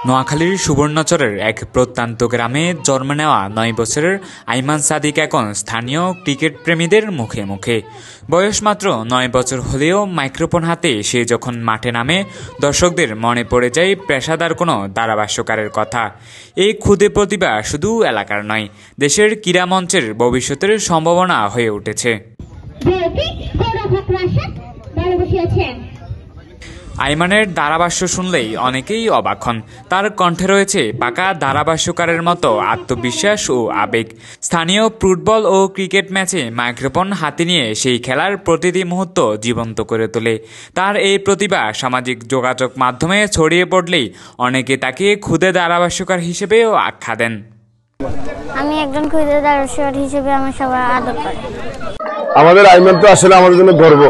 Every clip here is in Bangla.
নোয়াখালীর সুবর্ণচরের এক প্রত্যন্ত গ্রামে জন্ম নেওয়া ৯ বছরের আইমান সাদিক এখন স্থানীয় ক্রিকেট প্রেমীদের মুখে মুখে। বয়স মাত্র ৯ বছর হলেও মাইক্রোফোন হাতে সে যখন মাঠে নামে, দর্শকদের মনে পড়ে যায় পেশাদার কোনো ধারাভাষ্যকারের কথা। এই ক্ষুদে প্রতিভা শুধু এলাকার নয়, দেশের ক্রীড়া মঞ্চের ভবিষ্যতের সম্ভাবনা হয়ে উঠেছে। আইমানের ধারাভাষ্য শুনলেই অনেকেই অবাক হন। তার কণ্ঠে রয়েছে পাকা ধারাভাষ্যকারের মতো আত্মবিশ্বাস ও আবেগ। স্থানীয় ফুটবল ও ক্রিকেট ম্যাচে মাইক্রোফোন হাতে নিয়ে সেই খেলার প্রতিটি মুহূর্ত জীবন্ত করে তোলে। তার এই প্রতিভা সামাজিক যোগাযোগ মাধ্যমে ছড়িয়ে পড়লেই অনেকে তাকে ক্ষুদে ধারাভাষ্যকার হিসেবেও আখ্যা দেন। আমি একজন ক্ষুদে ধারাভাষ্যকার হিসেবে আমার সবাই আদর করে। আমাদের আইমান তো আসলে আমাদের জন্য গর্ব।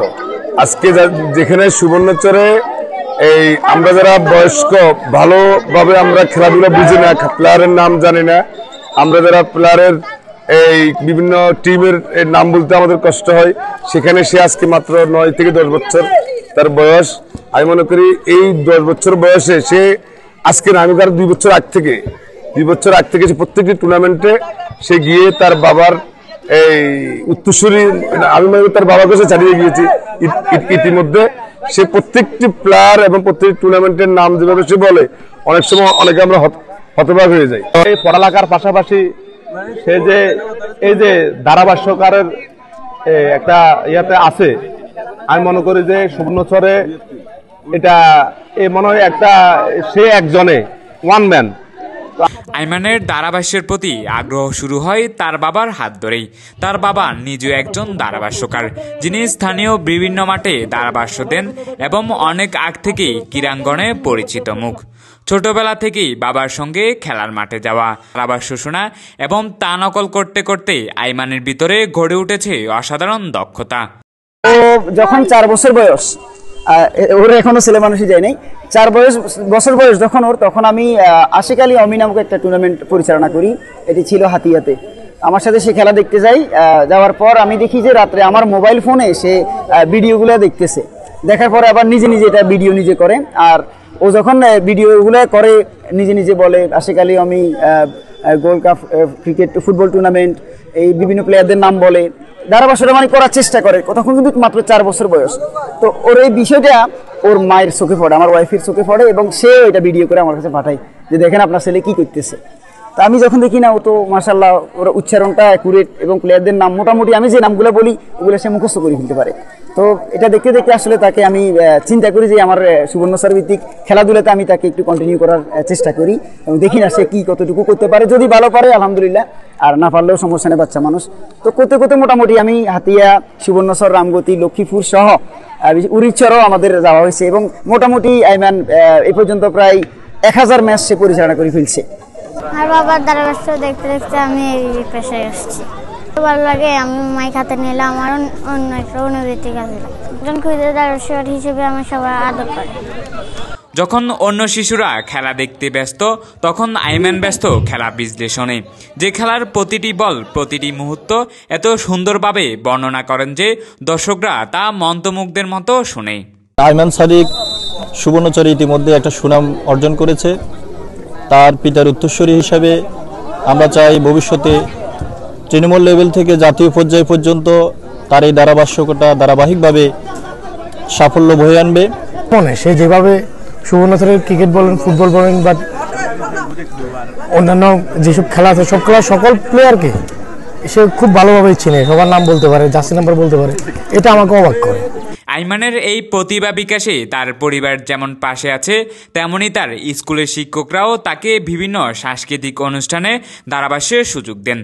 আজকে যেখানে সুবর্ণচরে এই আমরা যারা বয়স্ক ভালোভাবে আমরা খেলাধুলা বুঝি না, প্লেয়ারের নাম জানি না, আমরা যারা প্লেয়ারের এই বিভিন্ন টিমের নাম বলতে আমাদের কষ্ট হয়, সেখানে সে আজকে মাত্র 9 থেকে 10 বছর তার বয়স। আমি মনে করি এই 10 বছর বয়সে সে আজকে না, আমি তার 2 বছর আগ থেকে সে প্রত্যেকটি টুর্নামেন্টে সে গিয়ে তার বাবার এই উত্তরসূরি, আমি মনে করি তার বাবার কাছে ছাড়িয়ে গিয়েছি ইতিমধ্যে। সে প্রত্যেকটি প্লেয়ার এবং প্রত্যেকটি টুর্নামেন্টের নাম যেভাবে সে বলে, অনেক সময় অনেকে আমরা হতবাক হয়ে যাই। এই পড়ালেখার পাশাপাশি সে যে এই যে ধারাভাষ্যকারের একটা ইয়াতে আছে, আমি মনে করি যে সুবর্ণচরে এটা মনে হয় একটা সে একজনে ওয়ান ম্যান। আইমানের ধারাভাষ্যের প্রতি আগ্রহ শুরু হয় তার বাবার হাত ধরেই। তার বাবা নিজেও একজন ধারাভাষ্যকার, যিনি স্থানীয় বিভিন্ন মাঠে ধারাভাষ্য দেন এবং অনেক আগ থেকেই ক্রীড়াঙ্গনে পরিচিত মুখ। ছোটবেলা থেকেই বাবার সঙ্গে খেলার মাঠে যাওয়া, ধারাভাষ্য শোনা এবং তা নকল করতে করতে আইমানের ভিতরে গড়ে উঠেছে অসাধারণ দক্ষতা। ও যখন 4 বছর বয়স, ওর এখনো ছেলে মানুষই যায় নাই, 4 বছর বয়স যখন ওর, তখন আমি আশিক আলী অমি নামক একটা টুর্নামেন্ট পরিচালনা করি। এটি ছিল হাতিয়াতে। আমার সাথে সে খেলা দেখতে যাই। যাওয়ার পর আমি দেখি যে রাত্রে আমার মোবাইল ফোনে সে ভিডিওগুলো দেখতেছে। দেখার পরে আবার নিজে এটা ভিডিও নিজে করে। আর ও যখন ভিডিওগুলো করে নিজে বলে Ashiq Ali Omi gold cup cricket football tournament, এই বিভিন্ন প্লেয়ারদের নাম বলে, ধারাভাষ্যটা মানে করার চেষ্টা করে। তখন কিন্তু মাত্র 4 বছর বয়স। তো ওর এই বিষয়টা ওর মায়ের চোখে পড়ে, আমার ওয়াইফের চোখে পড়ে, এবং সে এটা ভিডিও করে আমার কাছে পাঠায় যে দেখেন আপনার ছেলে কি করতেছে। তা আমি যখন দেখি না, ও তো মাশাআল্লাহ ওর উচ্চারণটা অ্যাকুরেট, এবং প্লেয়ারদের নাম মোটামুটি আমি যে নামগুলো বলি ওগুলো সে মুখস্থ করে ফেলতে পারে। তো এটা দেখতে আসলে তাকে আমি চিন্তা করি যে আমার সুবর্ণচর ভিত্তিক খেলাধুলাতে আমি তাকে একটু কন্টিনিউ করার চেষ্টা করি, এবং দেখি না সে কি কতটুকু করতে পারে। যদি ভালো পারে আলহামদুলিল্লাহ, আর না পারলেও সমস্যা নেই, বাচ্চা মানুষ। তো করতে মোটামুটি আমি হাতিয়া, সুবর্ণচর, রামগতি, লক্ষ্মীপুর সহ উড়িষ্যারও আমাদের যাওয়া হয়েছে, এবং মোটামুটি আইমান এই পর্যন্ত প্রায় 1000 ম্যাচ সে পরিচালনা করে ফেলছে। আর বাবার ধারাভাষ্য দেখতে আমি এই পেশায় আসছি। ভালো লাগে, আমি মাইক হাতে নিলে আমার অন্য একটা অনুভূতি কাজে লাগে। একজন ক্ষুদে ধারাভাষ্যকার হিসেবে আমার সবাই আদর করে। যখন অন্য শিশুরা খেলা দেখতে ব্যস্ত, তখন আইমান ব্যস্ত খেলা বিশ্লেষণে। যে খেলার প্রতিটি বল, প্রতিটি মুহূর্ত এত সুন্দরভাবে বর্ণনা করেন যে দর্শকরা তা মন্ত্রমুগ্ধের মতো শোনে। আইমান সাদিক সুবর্ণচরে ইতিমধ্যে একটা সুনাম অর্জন করেছে। তার পিতার উত্তরসূরি হিসাবে আমরা চাই ভবিষ্যতে তৃণমূল লেভেল থেকে জাতীয় পর্যায় পর্যন্ত তার এই ধারাভাষ্যকতা ধারাবাহিকভাবে সাফল্য বয়ে আনবে। সে যেভাবে সুবর্ণচরের ক্রিকেট বলেন, ফুটবল বলেন, বা অন্যান্য যেসব খেলা আছে সব খেলা সকল প্লেয়ারকে সে খুব ভালোভাবে চিনে, সবার নাম বলতে পারে, জার্সি নাম্বার বলতে পারে। এটা আমাকে অবাক করে। আইমানের এই প্রতিভা বিকাশে তার পরিবার যেমন পাশে আছে, তেমনি তার স্কুলের শিক্ষকরাও তাকে বিভিন্ন সাংস্কৃতিক অনুষ্ঠানে ধারাভাষ্যের সুযোগ দেন।